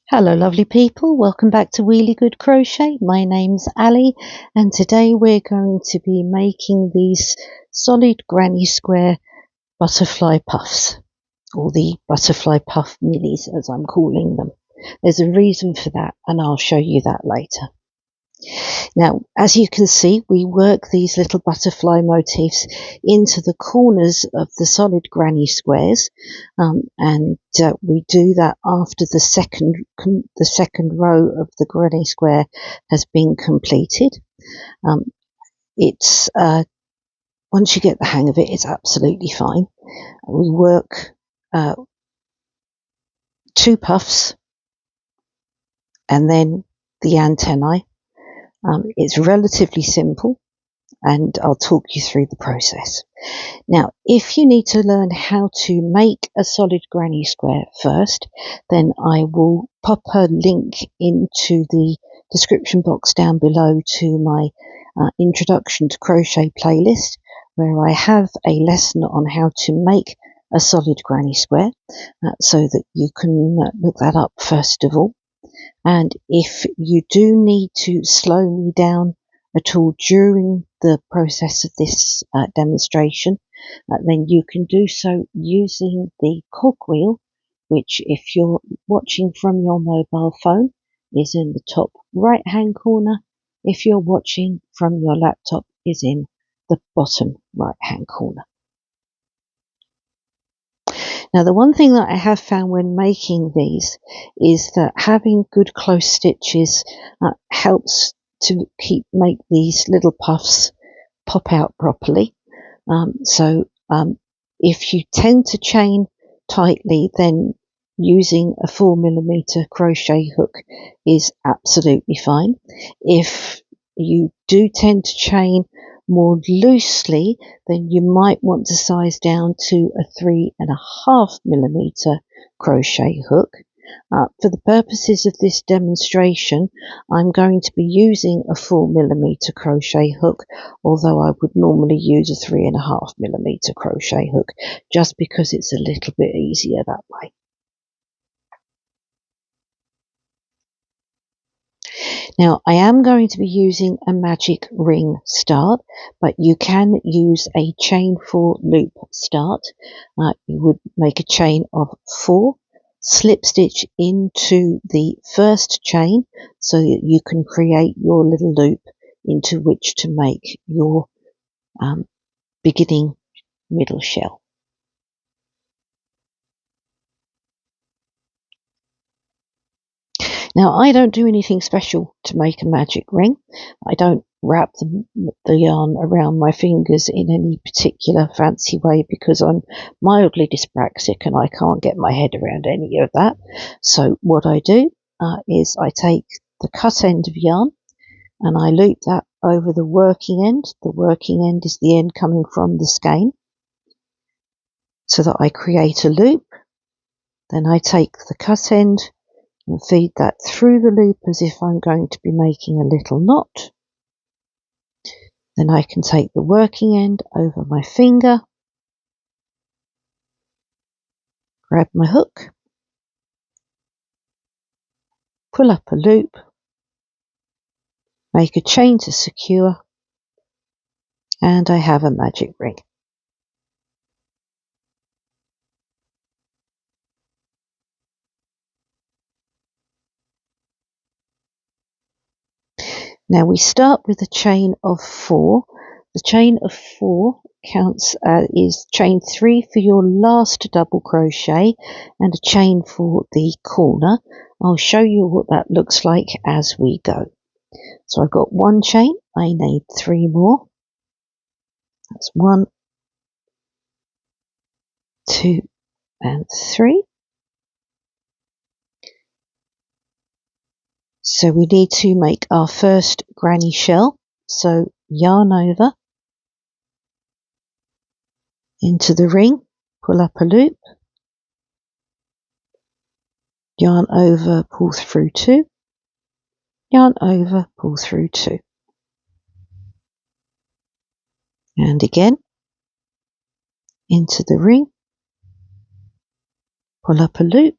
Hello lovely people, welcome back to Really Good Crochet. My name's Ali and today we're going to be making these solid granny square butterfly puffs, or the butterfly puff minis as I'm calling them. There's a reason for that and I'll show you that later. Now, as you can see, we work these little butterfly motifs into the corners of the solid granny squares, and we do that after the second row of the granny square has been completed. It's once you get the hang of it, it's absolutely fine. We work 2 puffs and then the antennae. It's relatively simple and I'll talk you through the process. Now, if you need to learn how to make a solid granny square first, then I will pop a link into the description box down below to my Introduction to Crochet playlist, where I have a lesson on how to make a solid granny square, so that you can look that up first of all. And if you do need to slow me down at all during the process of this demonstration, then you can do so using the cogwheel, which if you're watching from your mobile phone is in the top right hand corner. If you're watching from your laptop is in the bottom right hand corner. Now, the one thing that I have found when making these is that having good close stitches helps to make these little puffs pop out properly. If you tend to chain tightly, then using a 4mm crochet hook is absolutely fine. If you do tend to chain more loosely, then you might want to size down to a 3.5mm crochet hook. For the purposes of this demonstration, I'm going to be using a 4mm crochet hook, although I would normally use a 3.5mm crochet hook, just because it's a little bit easier that way. Now, I am going to be using a magic ring start, but you can use a chain 4 loop start. You would make a chain of 4, slip stitch into the first chain so that you can create your little loop into which to make your beginning middle shell. Now, I don't do anything special to make a magic ring. I don't wrap the yarn around my fingers in any particular fancy way because I'm mildly dyspraxic and I can't get my head around any of that. So what I do is I take the cut end of yarn and I loop that over the working end. The working end is the end coming from the skein, so that I create a loop. Then I take the cut end and feed that through the loop as if I'm going to be making a little knot. Then I can take the working end over my finger, grab my hook, pull up a loop, make a chain to secure, and I have a magic ring. Now we start with a chain of 4. The chain of 4 counts is chain 3 for your last double crochet and a chain for the corner. I'll show you what that looks like as we go. So I've got 1 chain, I need 3 more. That's 1, 2 and 3. So we need to make our first granny shell. So yarn over into the ring, pull up a loop, yarn over, pull through 2, yarn over, pull through 2. And again, into the ring, pull up a loop,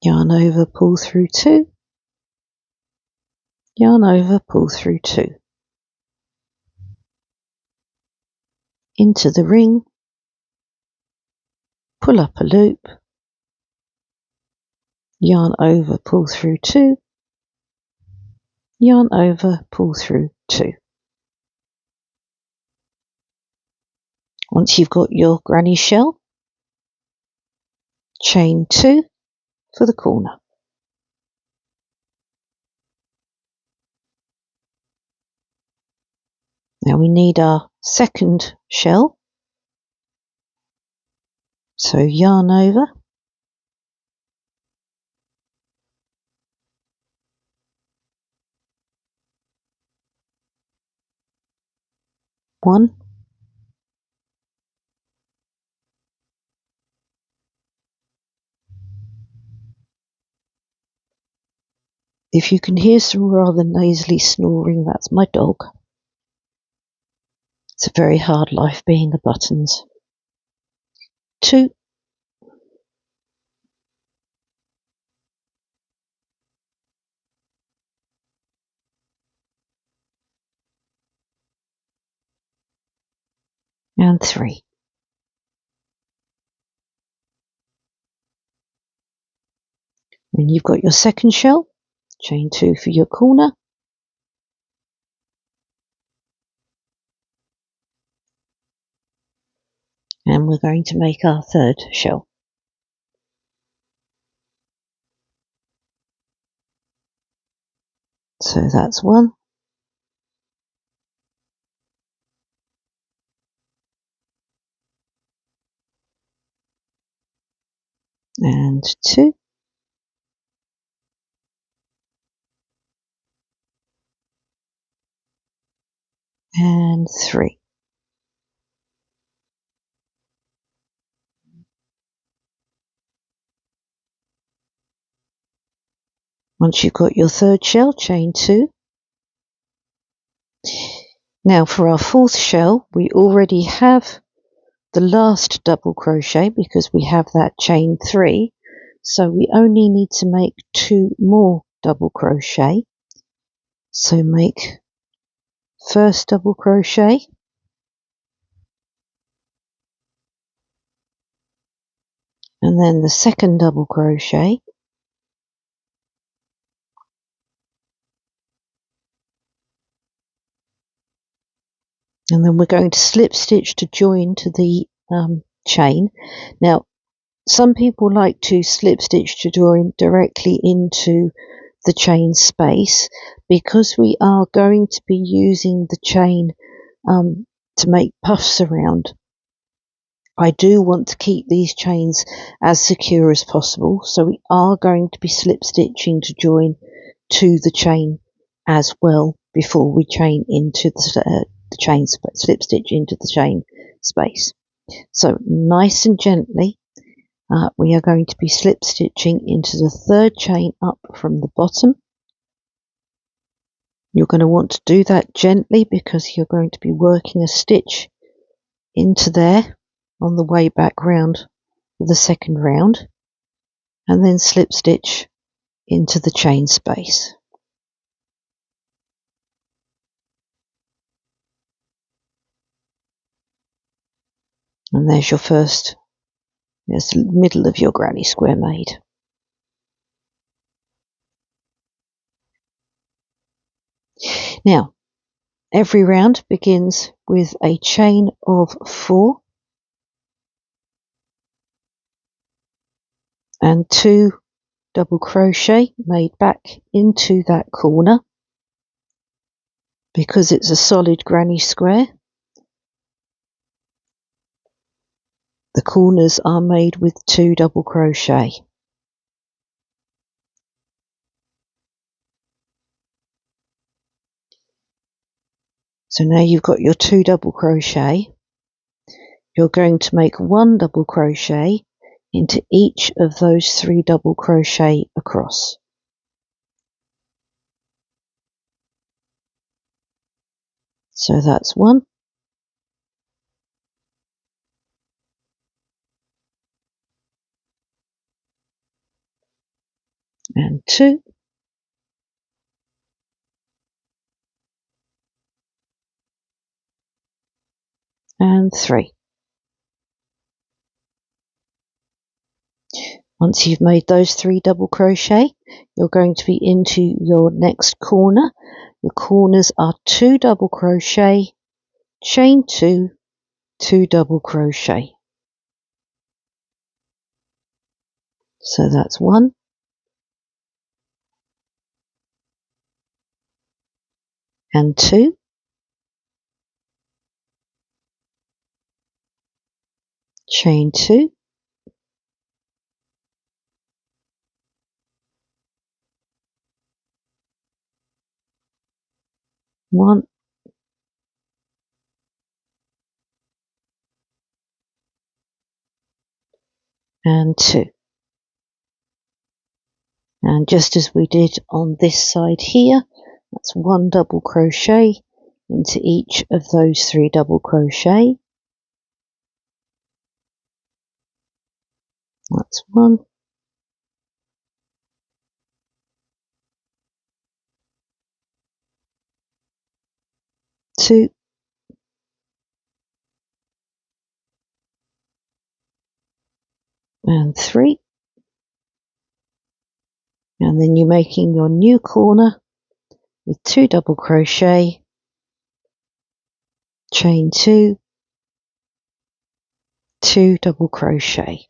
yarn over, pull through 2, yarn over, pull through 2, into the ring, pull up a loop, yarn over, pull through 2, yarn over, pull through 2. Once you've got your granny shell, chain 2 for the corner. Now we need our second shell, so yarn over, one, if you can hear some rather nasally snoring, that's my dog. It's a very hard life being a buttons. 2, and 3. When you've got your second shell, chain 2 for your corner, and we're going to make our third shell. So that's 1, and 2, and 3. Once you've got your third shell, chain 2. Now for our fourth shell, we already have the last double crochet because we have that chain 3, so we only need to make 2 more double crochet. So make first double crochet, and then the second double crochet, and then we're going to slip stitch to join to the chain. Now some people like to slip stitch to join directly into the chain space because we are going to be using the chain to make puffs around. I do want to keep these chains as secure as possible, so we are going to be slip stitching to join to the chain as well before we chain into the chain slip stitch into the chain space. So nice and gently, we are going to be slip stitching into the third chain up from the bottom. You're going to want to do that gently because you're going to be working a stitch into there on the way back round the second round, and then slip stitch into the chain space. And there's your first, there's the middle of your granny square made. Now, every round begins with a chain of 4 and 2 double crochet made back into that corner. Because it's a solid granny square, the corners are made with 2 double crochet. So now you've got your 2 double crochet, you're going to make 1 double crochet into each of those 3 double crochet across. So that's 1, and 2 and 3. Once you've made those 3 double crochet, you're going to be into your next corner. Your corners are 2 double crochet, chain 2, 2 double crochet. So that's 1 and 2, chain 2, one and 2. And just as we did on this side here, that's 1 double crochet into each of those 3 double crochet. That's 1, 2, and 3. And then you're making your new corner with 2 double crochet, chain 2, 2 double crochet.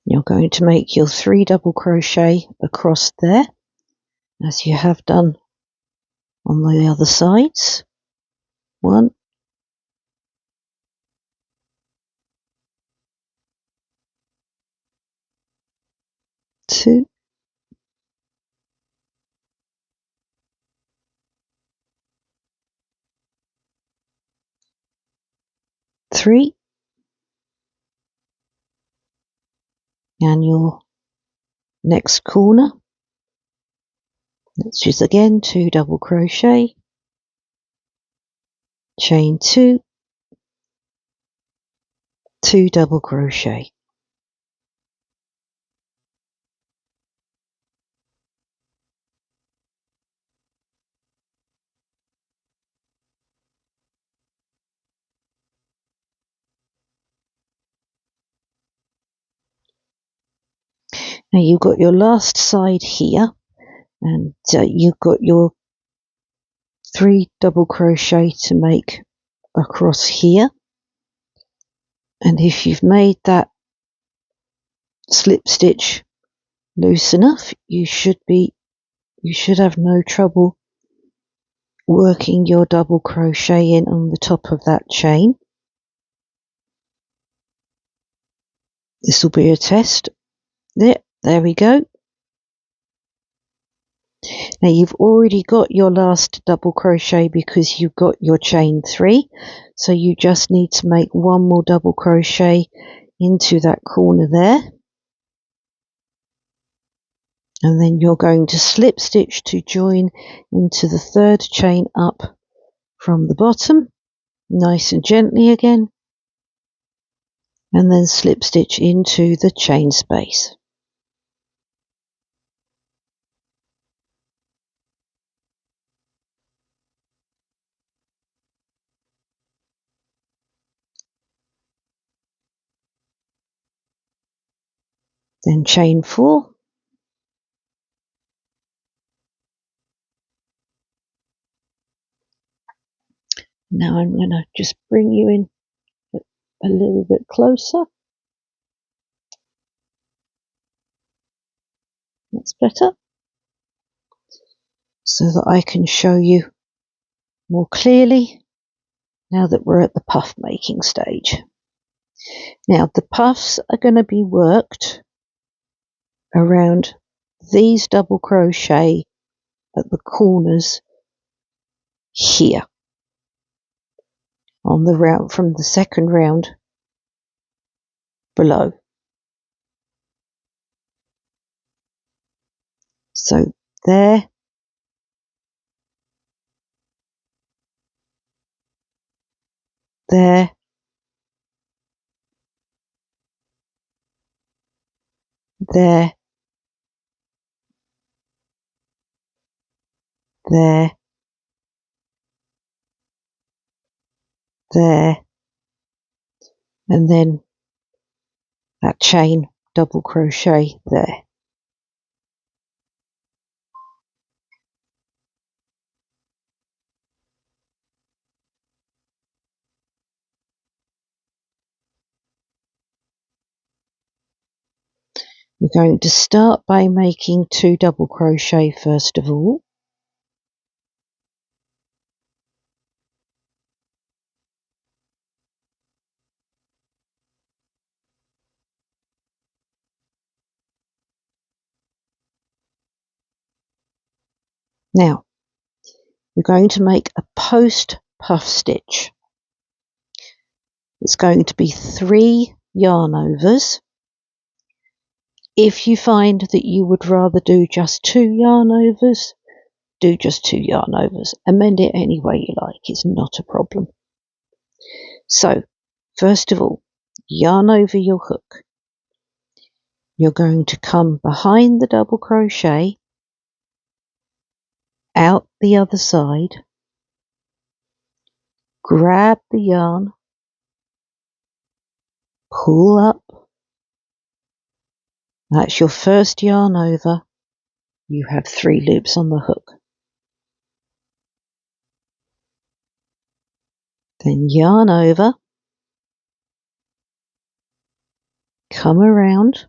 You're going to make your 3 double crochet across there, as you have done on the other sides. 1, 2, 3, and your next corner, which is again 2 double crochet, chain 2, 2 double crochet. Now you've got your last side here, and you've got your 3 double crochet to make across here. And if you've made that slip stitch loose enough, you should have no trouble working your double crochet in on the top of that chain. This will be a test. There we go. Now you've already got your last double crochet because you've got your chain 3, so you just need to make 1 more double crochet into that corner there, and then you're going to slip stitch to join into the 3rd chain up from the bottom, nice and gently again, and then slip stitch into the chain space. Then chain 4, now I'm going to just bring you in a little bit closer. That's better, so that I can show you more clearly now that we're at the puff making stage. Now the puffs are going to be worked around these double crochet at the corners here. on the round from the second round below. So there, there, there, there, there, and then that chain double crochet there. We're going to start by making 2 double crochet first of all. Now, we're going to make a post puff stitch. It's going to be 3 yarn overs. If you find that you would rather do just 2 yarn overs, do just 2 yarn overs. Amend it any way you like, it's not a problem. So, first of all, yarn over your hook. You're going to come behind the double crochet, out the other side, grab the yarn, pull up. That's your first yarn over. You have 3 loops on the hook. Then yarn over, come around,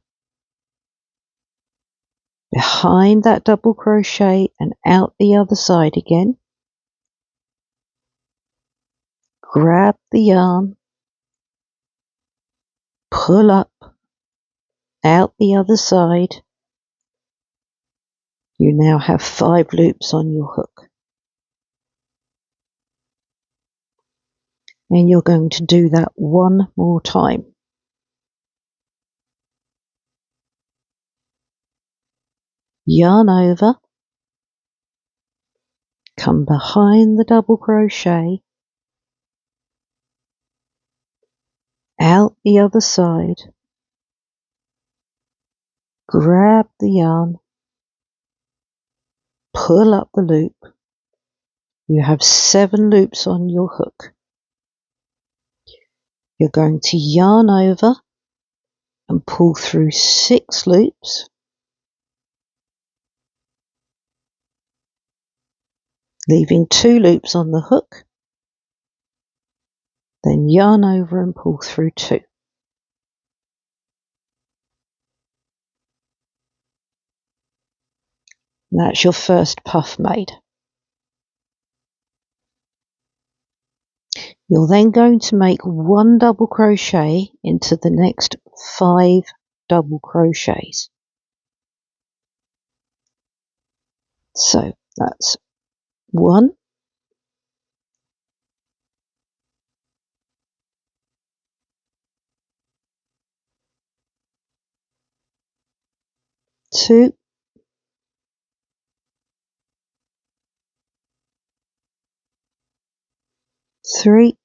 behind that double crochet and out the other side again. Grab the yarn, pull up, out the other side. You now have 5 loops on your hook. And you're going to do that one more time. Yarn over, come behind the double crochet, out the other side, grab the yarn, pull up the loop. You have 7 loops on your hook. You're going to yarn over and pull through 6 loops, leaving 2 loops on the hook, then yarn over and pull through 2. That's your first puff made. You're then going to make 1 double crochet into the next 5 double crochets. So that's 1, 2, 3,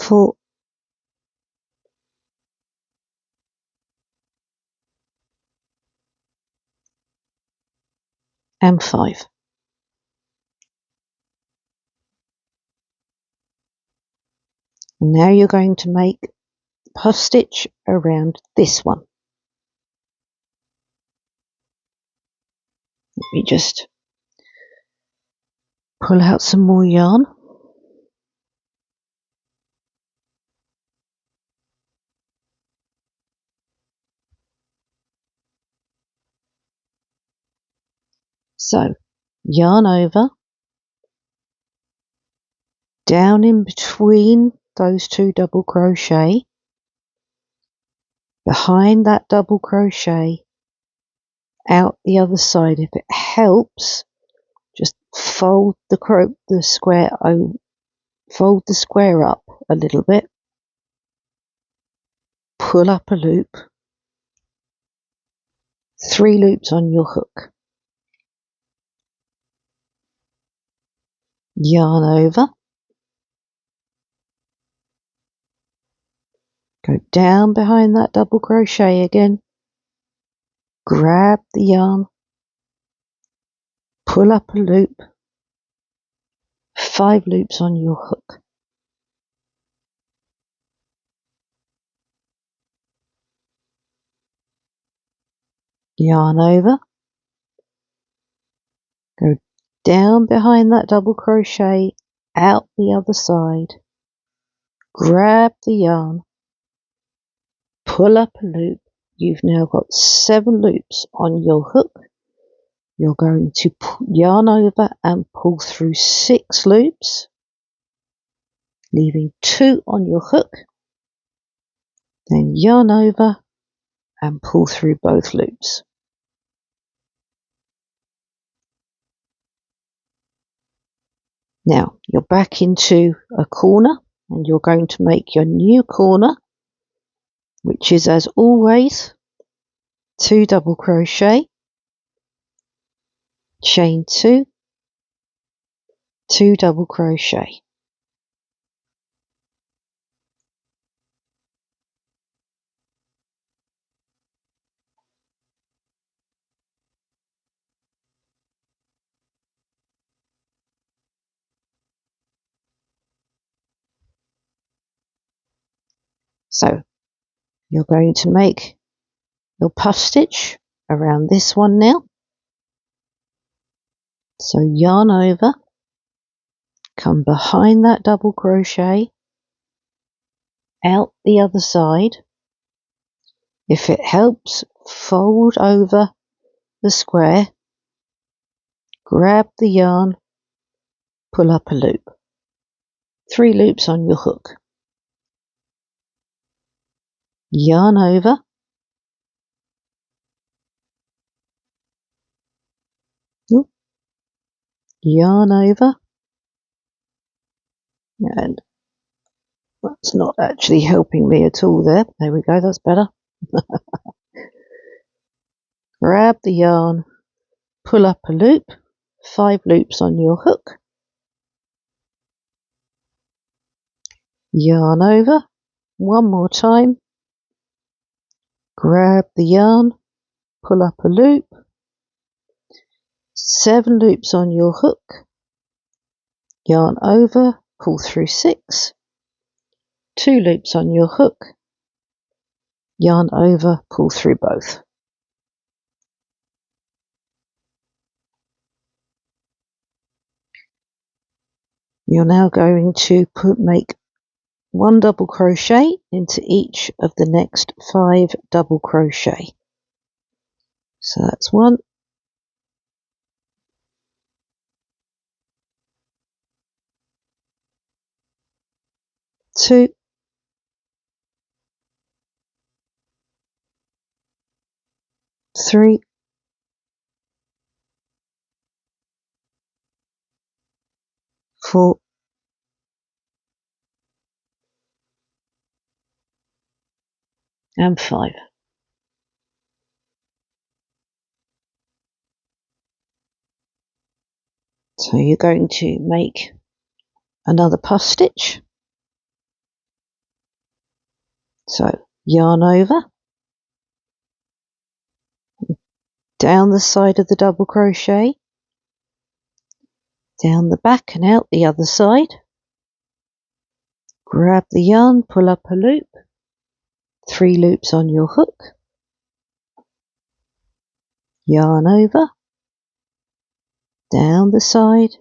4, and 5. And now you're going to make puff stitch around this one. Let me just pull out some more yarn. So yarn over, down in between those 2 double crochet, behind that double crochet, out the other side. If it helps, fold the square up a little bit, pull up a loop, 3 loops on your hook, yarn over, go down behind that double crochet again, grab the yarn, pull up a loop, 5 loops on your hook, yarn over, go down behind that double crochet, out the other side, grab the yarn, pull up a loop. You've now got 7 loops on your hook. You're going to yarn over and pull through 6 loops, leaving 2 on your hook, then yarn over and pull through both loops. Now you're back into a corner and you're going to make your new corner, which is, as always, 2 double crochet, chain 2, 2 double crochet. So you're going to make your puff stitch around this one now. So yarn over, come behind that double crochet, out the other side. If it helps, fold over the square, grab the yarn, pull up a loop, 3 loops on your hook, yarn over, yarn over, and that's not actually helping me at all there. There we go, that's better. Grab the yarn, pull up a loop, 5 loops on your hook, yarn over, one more time, grab the yarn, pull up a loop, 7 loops on your hook, yarn over, pull through 6, 2 loops on your hook, yarn over, pull through both. You're now going to make 1 double crochet into each of the next 5 double crochet. So that's 1, 2, 3, 4, and 5. So you're going to make another puff stitch. So yarn over, down the side of the double crochet, down the back and out the other side, grab the yarn, pull up a loop, 3 loops on your hook, yarn over, down the side,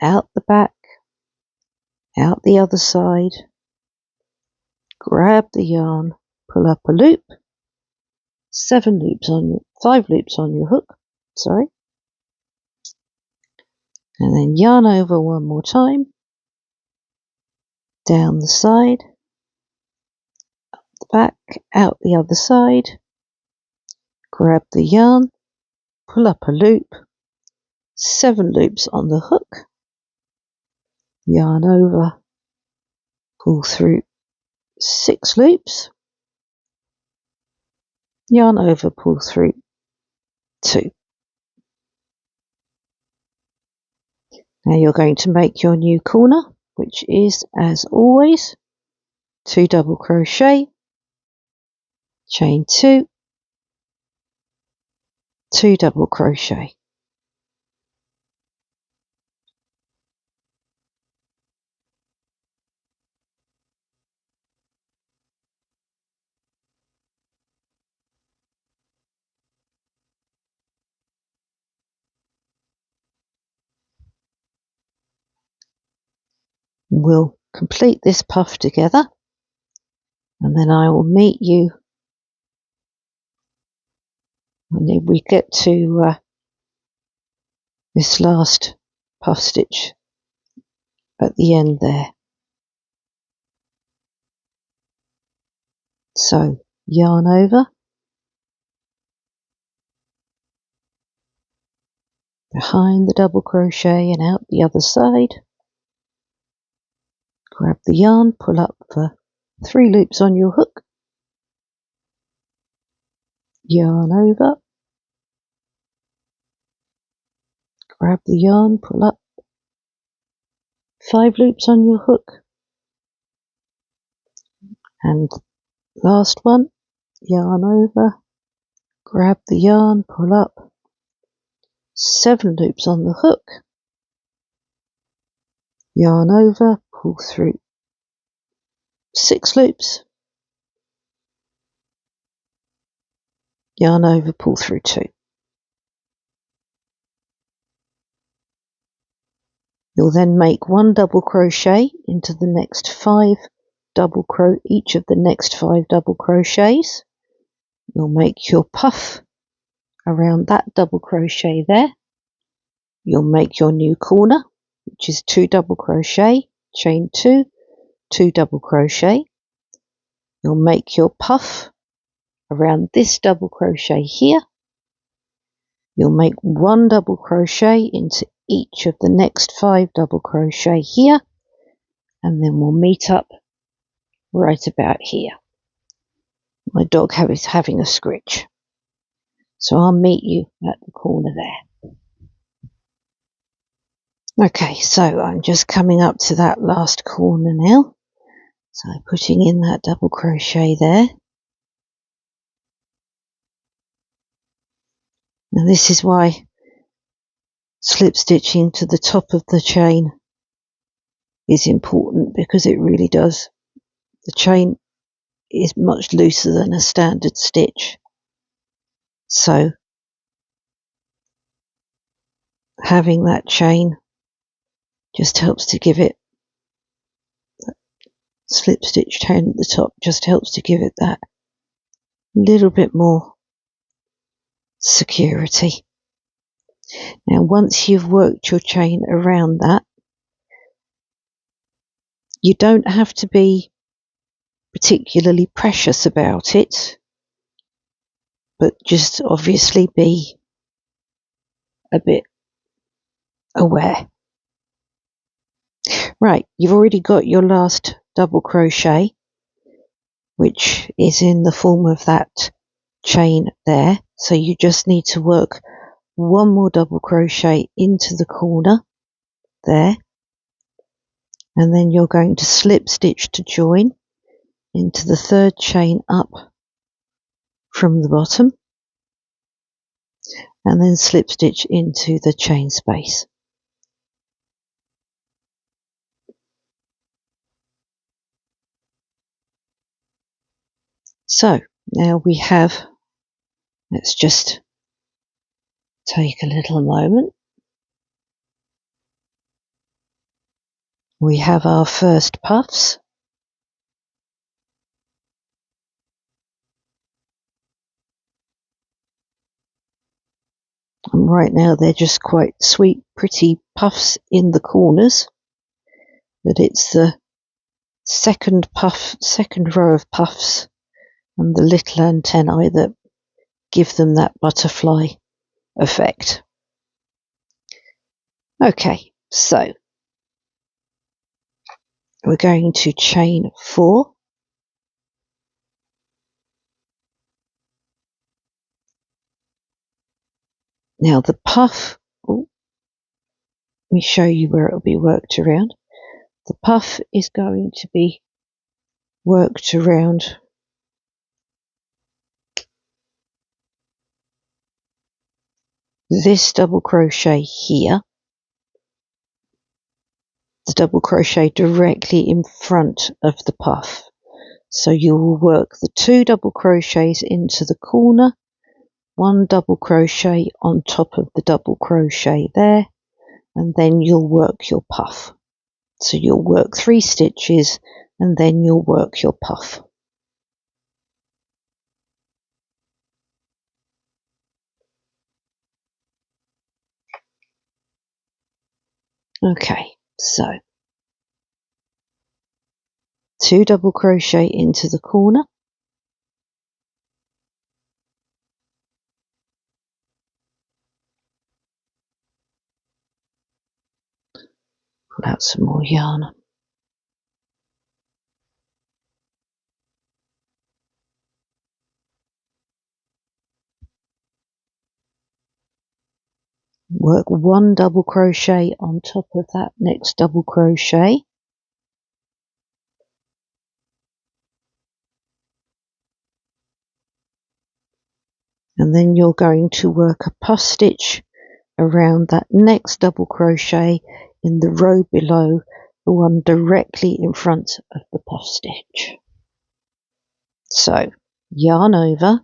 out the back, out the other side, grab the yarn, pull up a loop, 5 loops on your hook, and then yarn over one more time, down the side, up the back, out the other side, grab the yarn, pull up a loop, 7 loops on the hook, yarn over, pull through 6 loops, yarn over, pull through 2. Now you're going to make your new corner, which is, as always, 2 double crochet, chain 2, 2 double crochet. We'll complete this puff together, and then I will meet you when we get to this last puff stitch at the end there. So yarn over, behind the double crochet and out the other side, grab the yarn, pull up for 3 loops on your hook, yarn over, grab the yarn, pull up 5 loops on your hook, and last one, yarn over, grab the yarn, pull up 7 loops on the hook, yarn over, pull through 6 loops, yarn over, pull through 2. You'll then make 1 double crochet into the next 5 each of the next 5 double crochets. You'll make your puff around that double crochet there. You'll make your new corner, which is 2 double crochet, chain 2, 2 double crochet. You'll make your puff around this double crochet here. You'll make 1 double crochet into each of the next 5 double crochet here, and then we'll meet up right about here. My dog is having a scritch, so I'll meet you at the corner there. Okay, so I'm just coming up to that last corner now, so putting in that double crochet there. Now this is why slip stitching to the top of the chain is important, because it really does. The chain is much looser than a standard stitch, so having that chain just helps to give it, slip stitch chain at the top just helps to give it that little bit more security. Now once you've worked your chain around that, you don't have to be particularly precious about it, but just obviously be a bit aware. Right, you've already got your last double crochet, which is in the form of that chain there, so you just need to work 1 more double crochet into the corner there, and then you're going to slip stitch to join into the 3rd chain up from the bottom, and then slip stitch into the chain space. So now we have, let's just take a little moment. We have our first puffs. And right now they're just quite sweet, pretty puffs in the corners, but it's the second row of puffs and the little antennae that give them that butterfly effect. Okay, so we're going to chain 4. Now the puff, let me show you where it will be worked around. The puff is going to be worked around this double crochet here, the double crochet directly in front of the puff. So you will work the 2 double crochets into the corner, 1 double crochet on top of the double crochet there, and then you'll work your puff. So you'll work 3 stitches and then you'll work your puff. Okay, so 2 double crochet into the corner, pull out some more yarn, work 1 double crochet on top of that next double crochet, and then you're going to work a puff stitch around that next double crochet in the row below, the one directly in front of the puff stitch. So yarn over,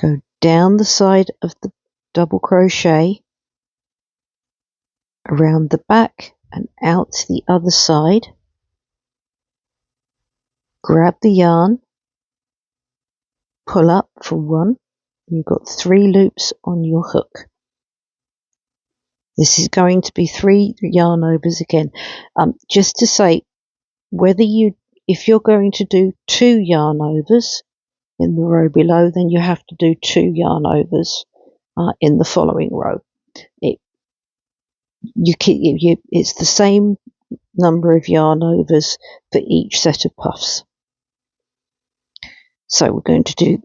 go down the side of the double crochet, around the back and out to the other side, grab the yarn, pull up for 1, you've got 3 loops on your hook. This is going to be 3 yarn overs again. Just to say, if you're going to do 2 yarn overs in the row below, then you have to do 2 yarn overs in the following row. It's the same number of yarn overs for each set of puffs. So we're going to do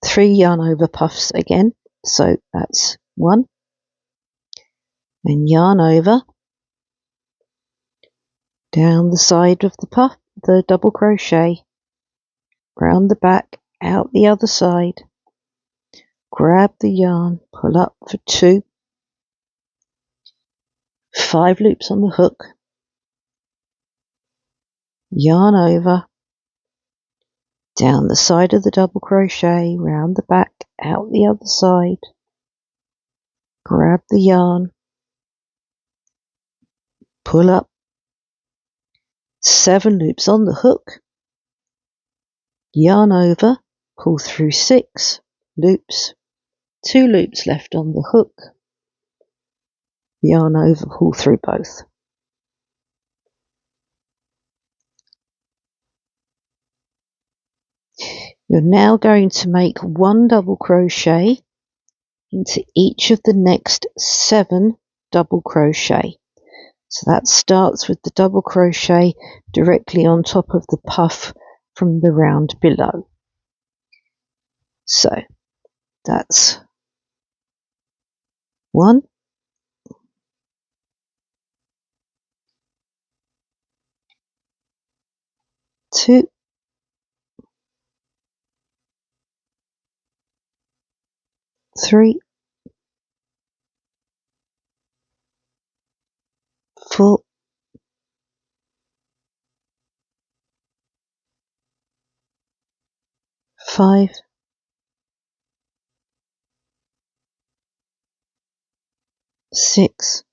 3 yarn over puffs again. So that's 1, and yarn over, down the side of the puff, the double crochet, round the back, out the other side, grab the yarn, pull up for 2, 5 loops on the hook, yarn over, down the side of the double crochet, round the back, out the other side, grab the yarn, pull up, 7 loops on the hook, yarn over, pull through 6 loops, 2 loops left on the hook, yarn over, pull through both. You're now going to make 1 double crochet into each of the next 7 double crochet. So that starts with the double crochet directly on top of the puff from the round below. So that's 1, 2, 3, 4, 5, 6,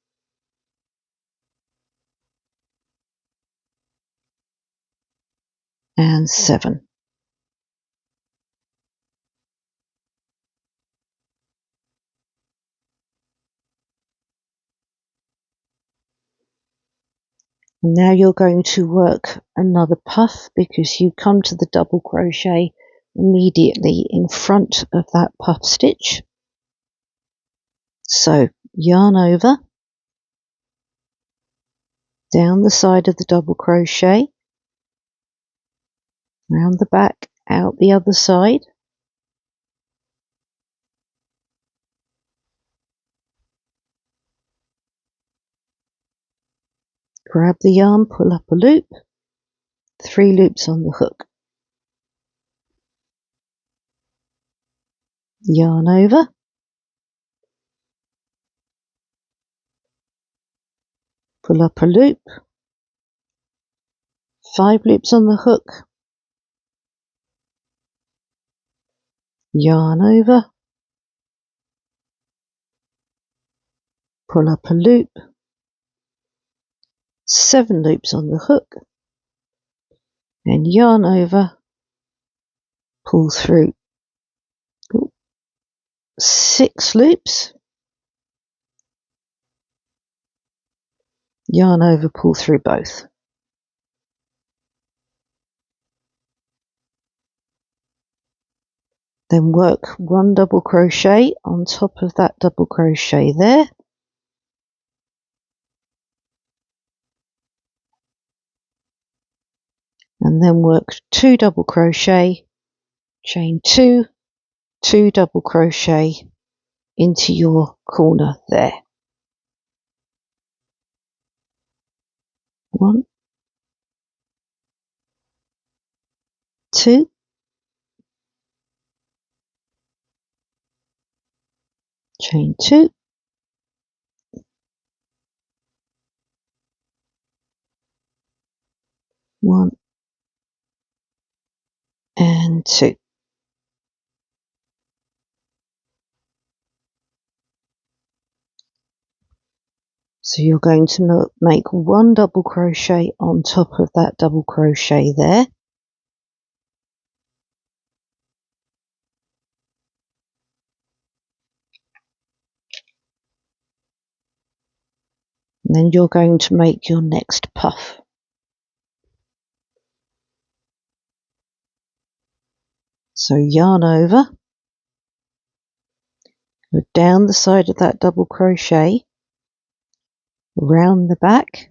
and 7. Now you're going to work another puff because you come to the double crochet immediately in front of that puff stitch. So yarn over, down the side of the double crochet, round the back, out the other side, grab the yarn, pull up a loop, 3 loops on the hook, yarn over, pull up a loop, 5 loops on the hook, yarn over, pull up a loop, 7 loops on the hook, and yarn over, pull through 6 loops, yarn over, pull through both. Then work 1 double crochet on top of that double crochet there, and then work 2 double crochet, chain 2, 2 double crochet into your corner there. 1, 2, chain 2, 1 and 2. So you're going to make 1 double crochet on top of that double crochet there, and then you're going to make your next puff. So yarn over, go down the side of that double crochet, around the back,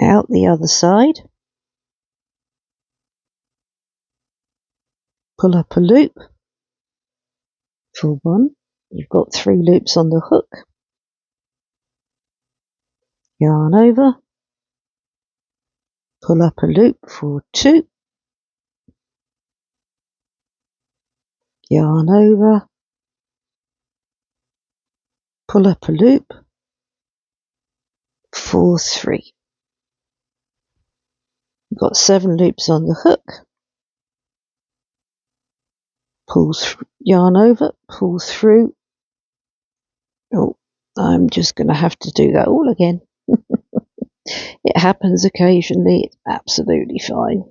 out the other side, pull up a loop for 1, you've got 3 loops on the hook, yarn over, pull up a loop for 2, yarn over, pull up a loop for 3. You've got 7 loops on the hook, yarn over, pull through. Oh, I'm just going to have to do that all again. It happens occasionally, it's absolutely fine.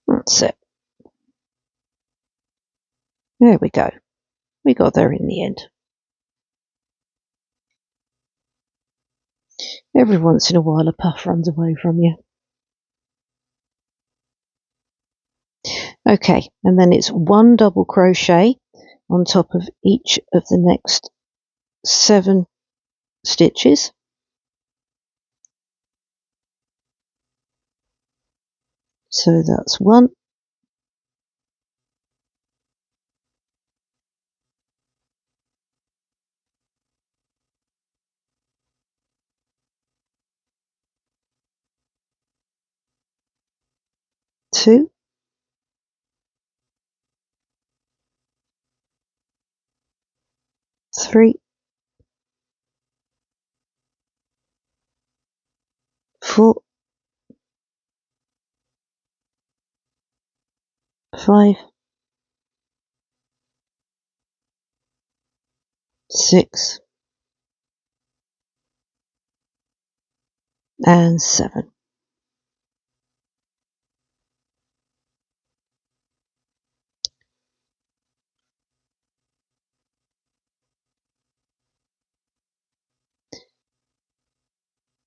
That's it. There we go. We got there in the end. Every once in a while a puff runs away from you. Okay, and then it's 1 double crochet on top of each of the next 7 stitches. So that's 1, 2, 3, 4, 5, 6, and 7.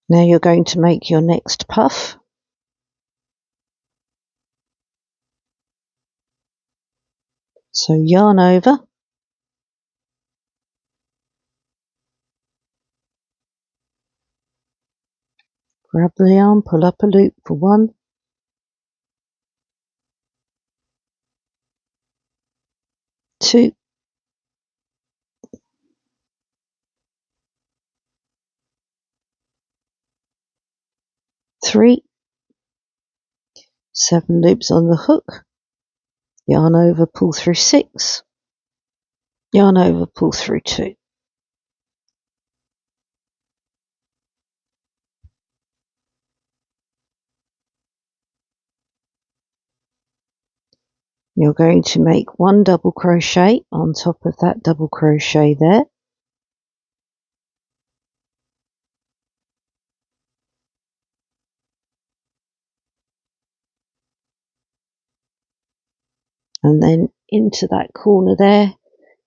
Now you're going to make your next puff. So yarn over, grab the yarn, pull up a loop for 1, 2, 3, 7 loops on the hook, yarn over, pull through 6, yarn over, pull through 2. You're going to make 1 double crochet on top of that double crochet there, and then into that corner there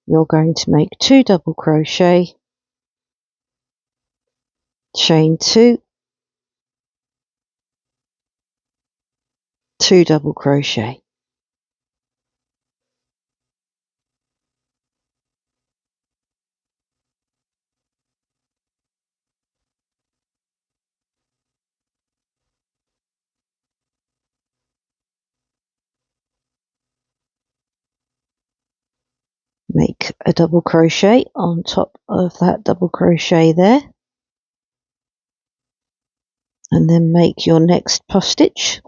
you're going to make 2 double crochet, chain 2, 2 double crochet. Make a double crochet on top of that double crochet there, and then make your next puff stitch.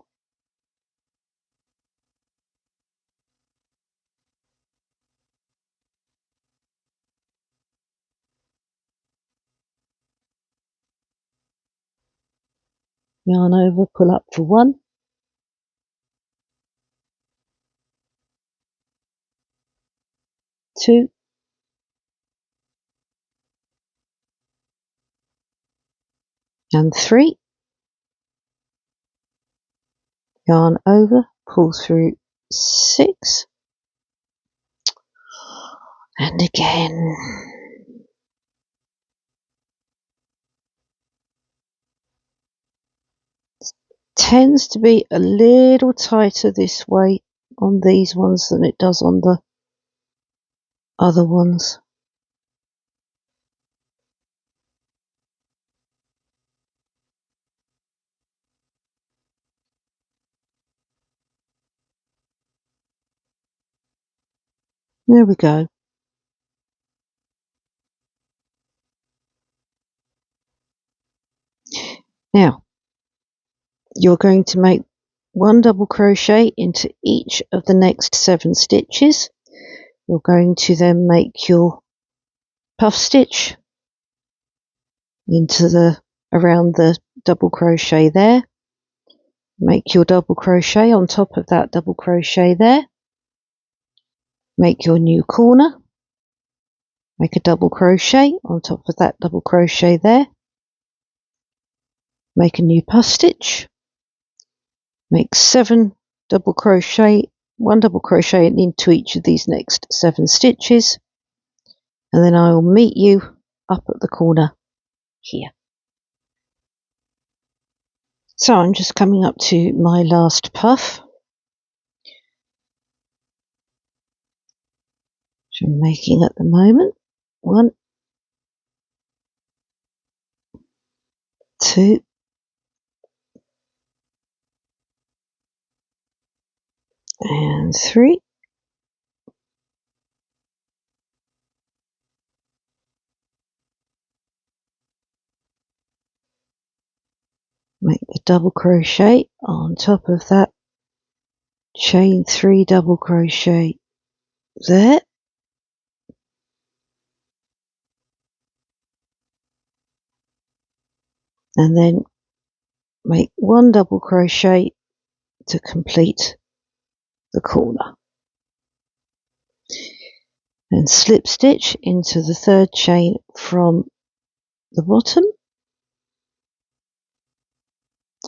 Yarn over, pull up for 1, 2, and 3, yarn over, pull through 6, and again. Tends to be a little tighter this way on these ones than it does on the other ones. There we go. Now you're going to make 1 double crochet into each of the next 7 stitches. You're going to then make your puff stitch into around the double crochet there. Make your double crochet on top of that double crochet there. Make your new corner. Make a double crochet on top of that double crochet there. Make a new puff stitch. Make 7 double crochet, 1 double crochet into each of these next 7 stitches, and then I will meet you up at the corner here. So I'm just coming up to my last puff, which I'm making at the moment. 1, 2, and 3. Make the double crochet on top of that, chain 3 double crochet there, and then make 1 double crochet to complete the corner, and slip stitch into the 3rd chain from the bottom,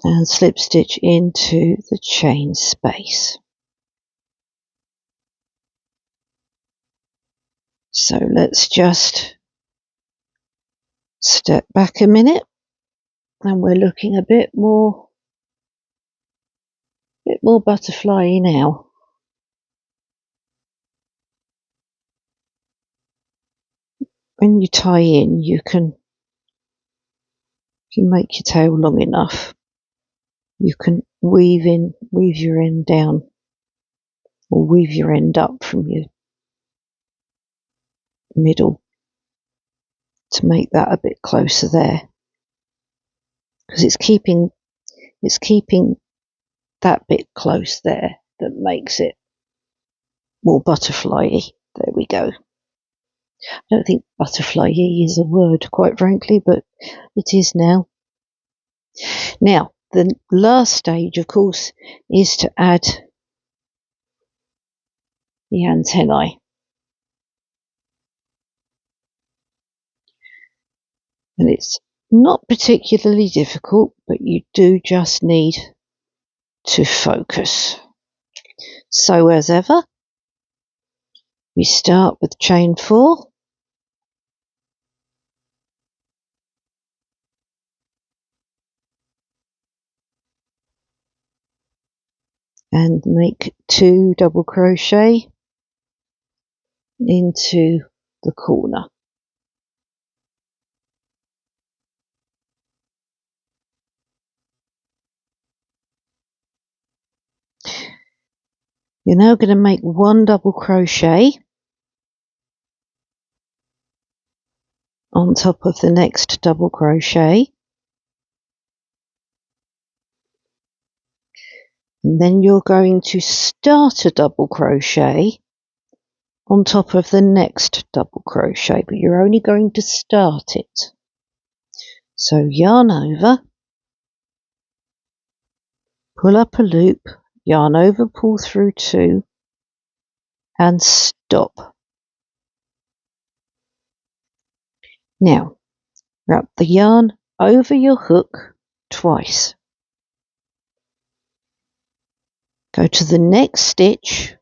and slip stitch into the chain space. So let's just step back a minute, and we're looking a bit more butterfly-y now. When you tie in, you can, if you make your tail long enough, you can weave your end down, or weave your end up from your middle to make that a bit closer there, because it's keeping that bit close there that makes it more butterfly-y. There we go. I don't think butterfly-y is a word, quite frankly, but it is now. Now, the last stage, of course, is to add the antennae. And it's not particularly difficult, but you do just need to focus. So as ever, we start with chain 4, and make 2 double crochet into the corner. You're now going to make 1 double crochet on top of the next double crochet, and then you're going to start a double crochet on top of the next double crochet, but you're only going to start it. So yarn over, pull up a loop, yarn over, pull through 2, and stop. Now, wrap the yarn over your hook twice. Go to the next stitch,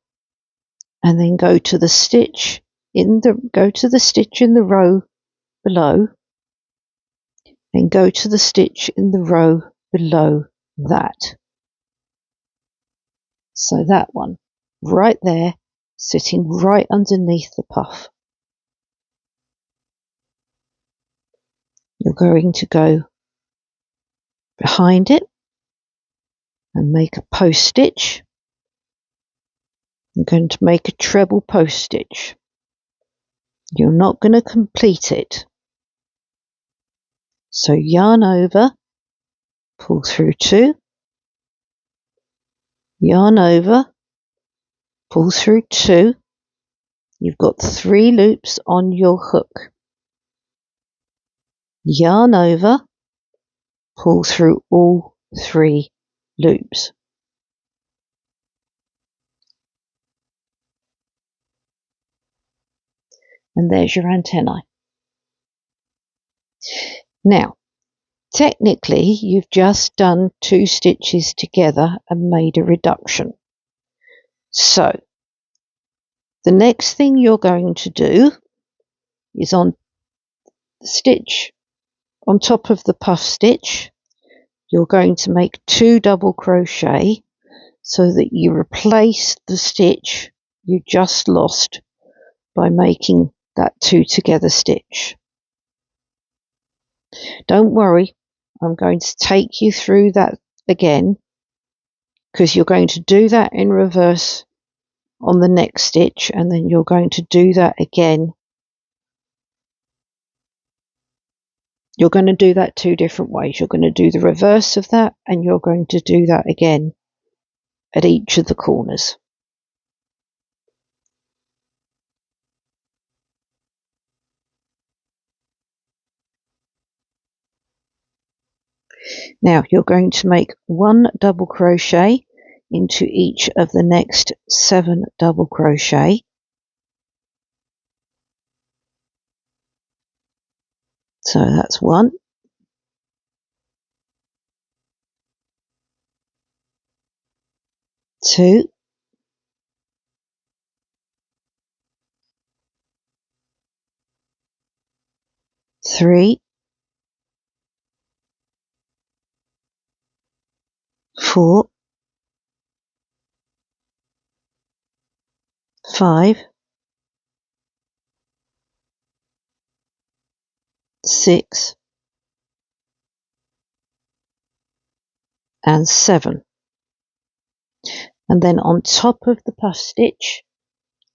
and then go to the stitch in the row below, then go to the stitch in the row below that. So that one, right there, sitting right underneath the puff. You're going to go behind it and make a post stitch. I'm going to make a treble post stitch. You're not going to complete it. So yarn over, pull through 2, yarn over, pull through 2. You've got 3 loops on your hook. Yarn over, pull through all 3 loops. And there's your antennae. Now, technically, you've just done 2 stitches together and made a reduction. So, the next thing you're going to do is on the stitch on top of the puff stitch, you're going to make 2 double crochet so that you replace the stitch you just lost by making that 2 together stitch. Don't worry, I'm going to take you through that again, because you're going to do that in reverse on the next stitch, and then you're going to do that again. You're going to do that 2 different ways. You're going to do the reverse of that, and you're going to do that again at each of the corners. Now you're going to make 1 double crochet into each of the next 7 double crochet. So that's 1, 2, 3, 4, 5, 6, and 7. And then on top of the puff stitch,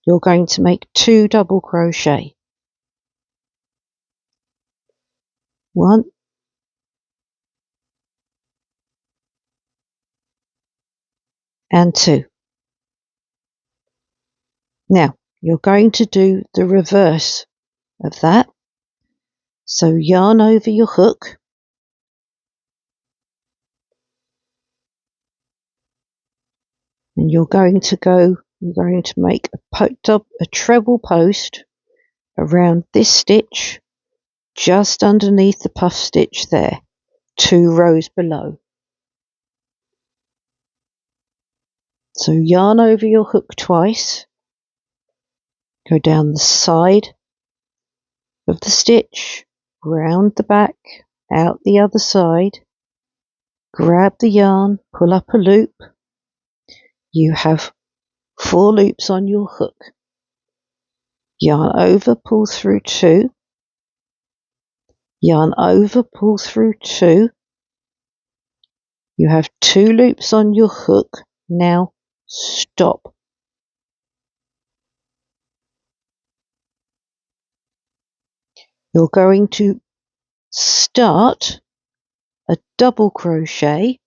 you're going to make 2 double crochet. 1, and 2. Now, you're going to do the reverse of that. So yarn over your hook, and you're going to make a treble post around this stitch just underneath the puff stitch there, 2 rows below. So yarn over your hook twice, go down the side of the stitch, round the back, out the other side, grab the yarn, pull up a loop. You have 4 loops on your hook. Yarn over, pull through 2, yarn over, pull through 2. You have 2 loops on your hook. Now stop. You're going to start a double crochet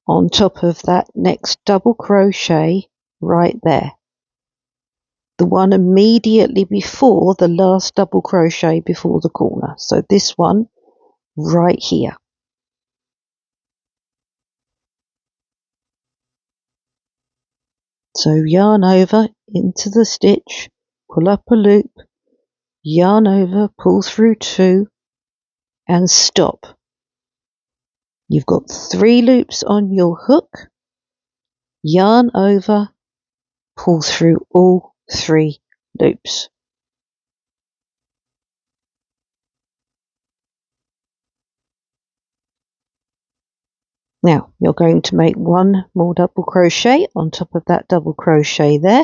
on top of that next double crochet right there. The one immediately before the last double crochet before the corner. So this one right here. So yarn over into the stitch, pull up a loop, yarn over, pull through 2, and stop. You've got 3 loops on your hook, yarn over, pull through all 3 loops. Now you're going to make 1 more double crochet on top of that double crochet there,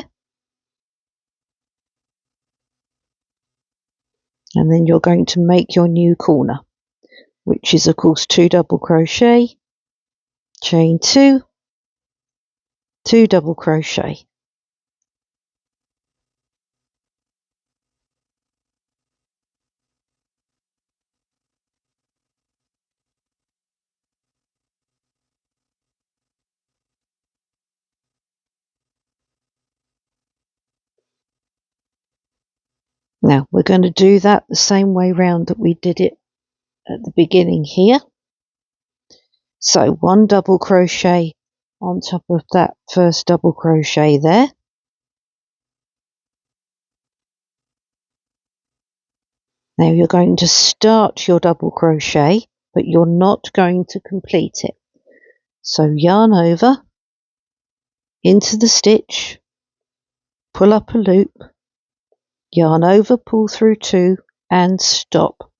and then you're going to make your new corner, which is of course 2 double crochet, chain 2, 2 double crochet. Now we're going to do that the same way round that we did it at the beginning here. So 1 double crochet on top of that first double crochet there. Now you're going to start your double crochet, but you're not going to complete it. So yarn over into the stitch, pull up a loop, yarn over, pull through 2, and stop.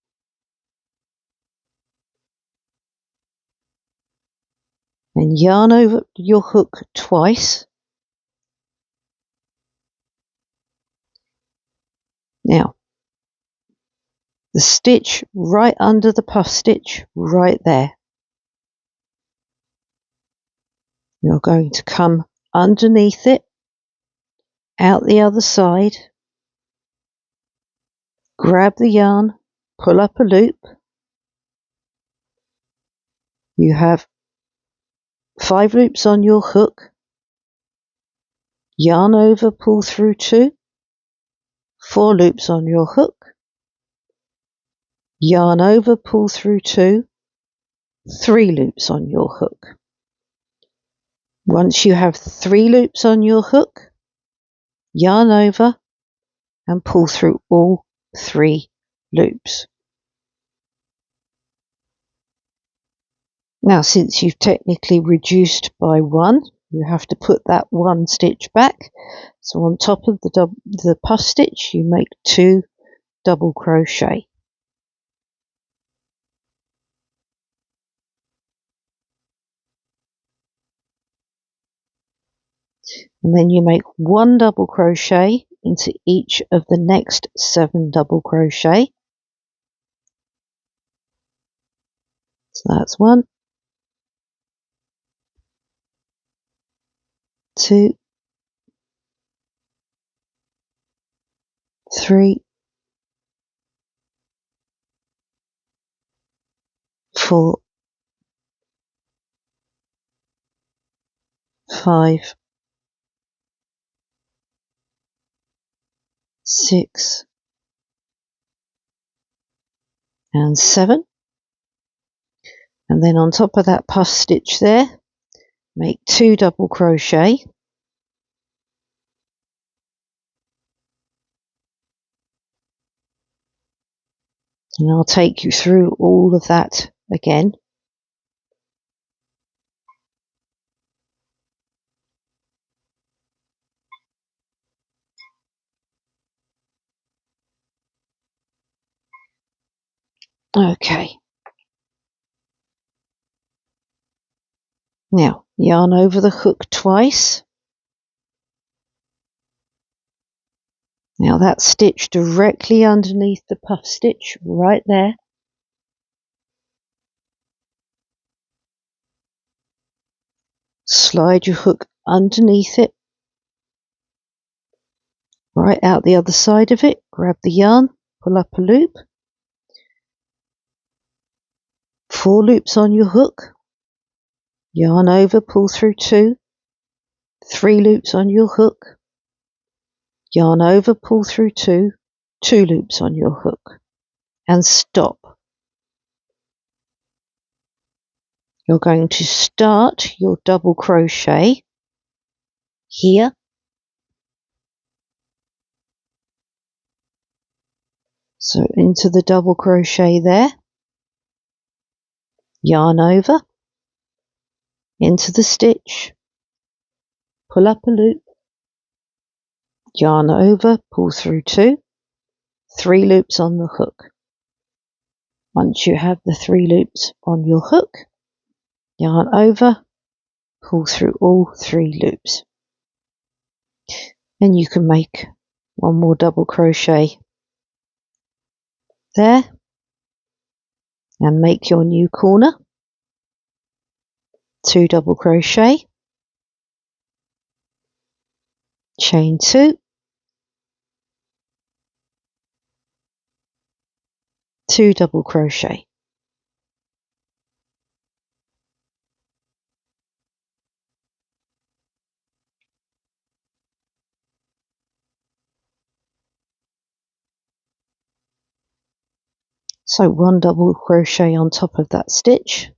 Then yarn over your hook twice. Now, the stitch right under the puff stitch, right there. You're going to come underneath it, out the other side, grab the yarn, pull up a loop. You have 5 loops on your hook, yarn over, pull through 2, 4 loops on your hook, yarn over, pull through 2, 3 loops on your hook. Once you have 3 loops on your hook, yarn over and pull through all 3 loops. Now, since you've technically reduced by 1, you have to put that one stitch back. So on top of the puff stitch, you make 2 double crochet. And then you make 1 double crochet into each of the next 7 double crochet. So that's 1, 2, 3, 4, 5, 6, and 7. And then on top of that puff stitch there, make 2 double crochet. And I'll take you through all of that again. Okay. Now, yarn over the hook twice. Now that stitch directly underneath the puff stitch, right there. Slide your hook underneath it, right out the other side of it. Grab the yarn, pull up a loop. 4 loops on your hook. Yarn over, pull through 2. 3 loops on your hook. Yarn over, pull through 2. 2 loops on your hook. And stop. You're going to start your double crochet here. So into the double crochet there. Yarn over. Into the stitch. Pull up a loop. Yarn over, pull through 2. 3 loops on the hook. Once you have the 3 loops on your hook, yarn over, pull through all 3 loops. And you can make 1 more double crochet there and make your new corner. 2 double crochet, chain 2, 2 double crochet. So 1 double crochet on top of that stitch.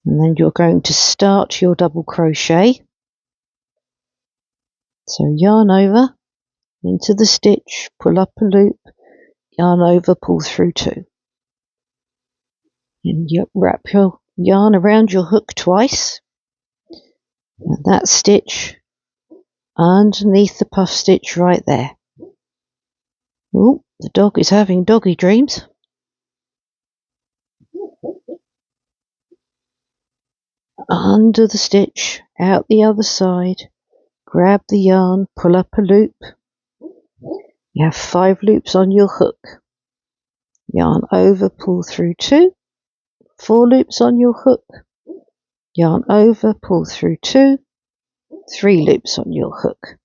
And then you're going to start your double crochet. So yarn over, into the stitch, pull up a loop, yarn over, pull through 2. And you wrap your yarn around your hook twice. And that stitch underneath the puff stitch right there. Oh, the dog is having doggy dreams. Under the stitch, out the other side, grab the yarn, pull up a loop. You have 5 loops on your hook. Yarn over, pull through 2. 4 loops on your hook. Yarn over, pull through 2. 3 loops on your hook.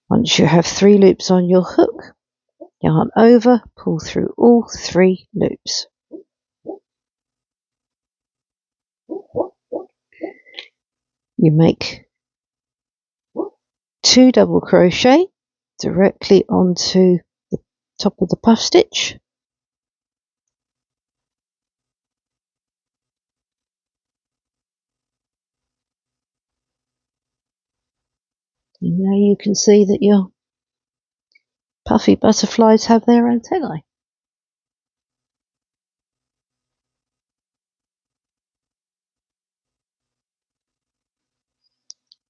Once you have 3 loops on your hook, yarn over, pull through all 3 loops. You make 2 double crochet directly onto the top of the puff stitch. And now you can see that your puffy butterflies have their antennae.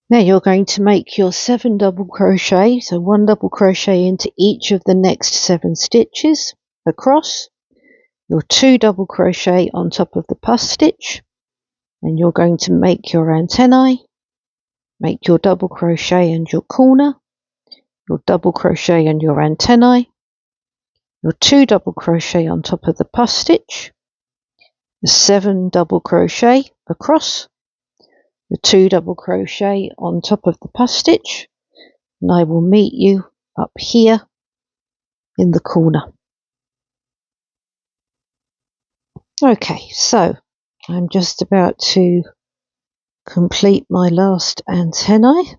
Now you're going to make your 7 double crochet, so 1 double crochet into each of the next 7 stitches across, your 2 double crochet on top of the puff stitch, and you're going to make your antennae, make your double crochet and your corner, your double crochet and your antennae, your 2 double crochet on top of the puff stitch, the 7 double crochet across, the 2 double crochet on top of the puff stitch, and I will meet you up here in the corner. Okay, so I'm just about to complete my last antennae.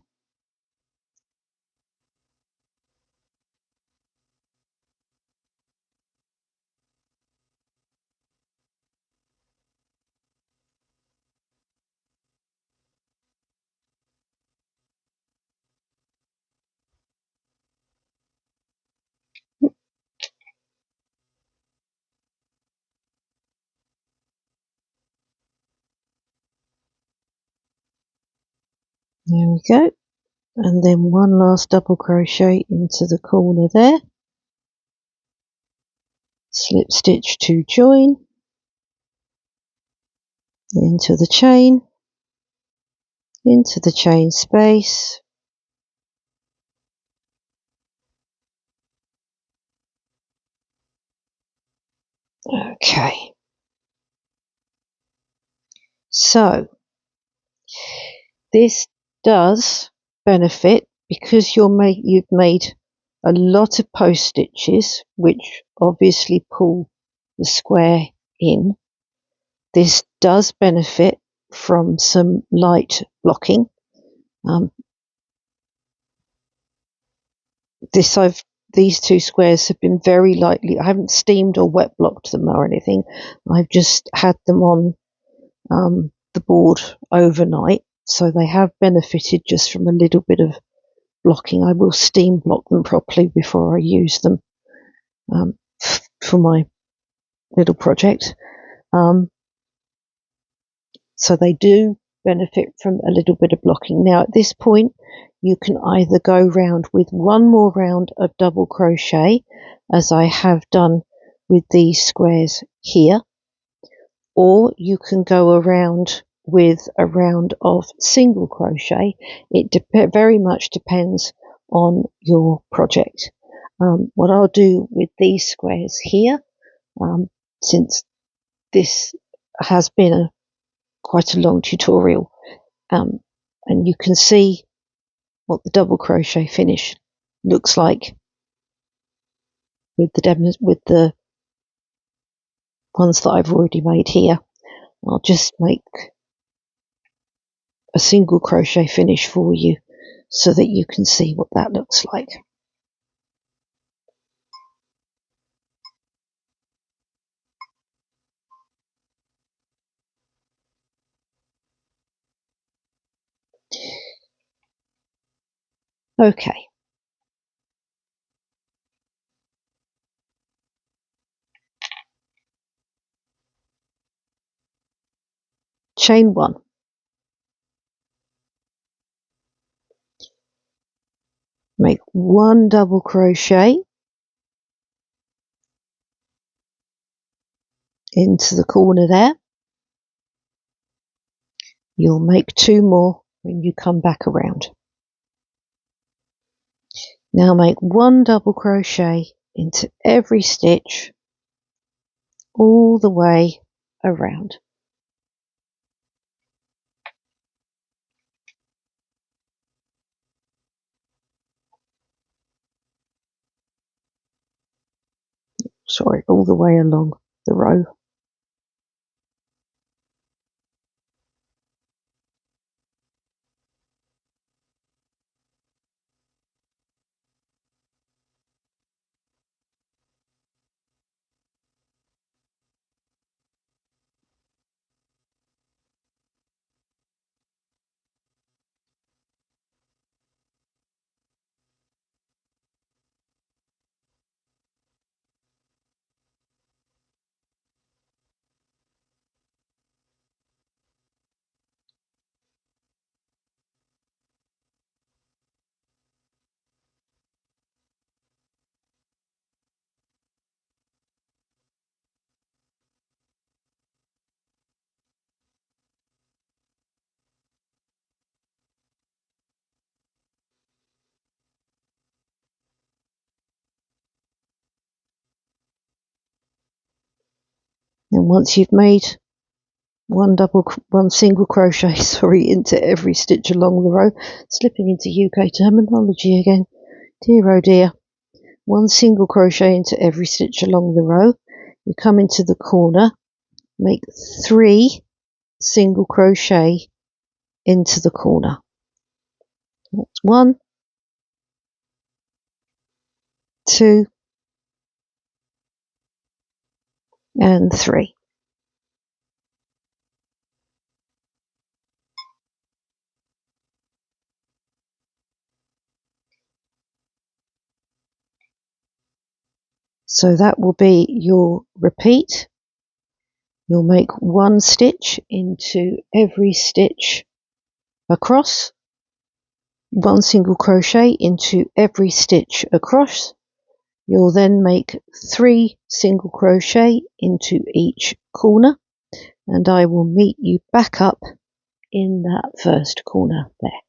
There we go. And then one last double crochet into the corner there. Slip stitch to join. Into the chain. Into the chain space. Okay. So this does benefit because you've made a lot of post stitches, which obviously pull the square in. This does benefit from some light blocking. These 2 squares have been very lightly. I haven't steamed or wet blocked them or anything. I've just had them on the board overnight, so they have benefited just from a little bit of blocking. I will steam block them properly before I use them for my little project. So they do benefit from a little bit of blocking. Now at this point you can either go round with one more round of double crochet, as I have done with these squares here, or you can go around with a round of single crochet. It very much depends on your project. What I'll do with these squares here, since this has been quite a long tutorial, and you can see what the double crochet finish looks like with the ones that I've already made here. I'll just make a single crochet finish for you so that you can see what that looks like. Okay. Chain 1. Make 1 double crochet into the corner there. You'll make 2 more when you come back around. Now make 1 double crochet into every stitch all the way around. Sorry, all the way along the row. And once you've made one single crochet, into every stitch along the row, slipping into UK terminology again, dear oh dear, one single crochet into every stitch along the row, you come into the corner, make 3 single crochet into the corner. That's 1, 2, and 3. So that will be your repeat. You'll make 1 stitch into every stitch across, 1 single crochet into every stitch across. You'll then make 3 single crochet into each corner, and I will meet you back up in that first corner there.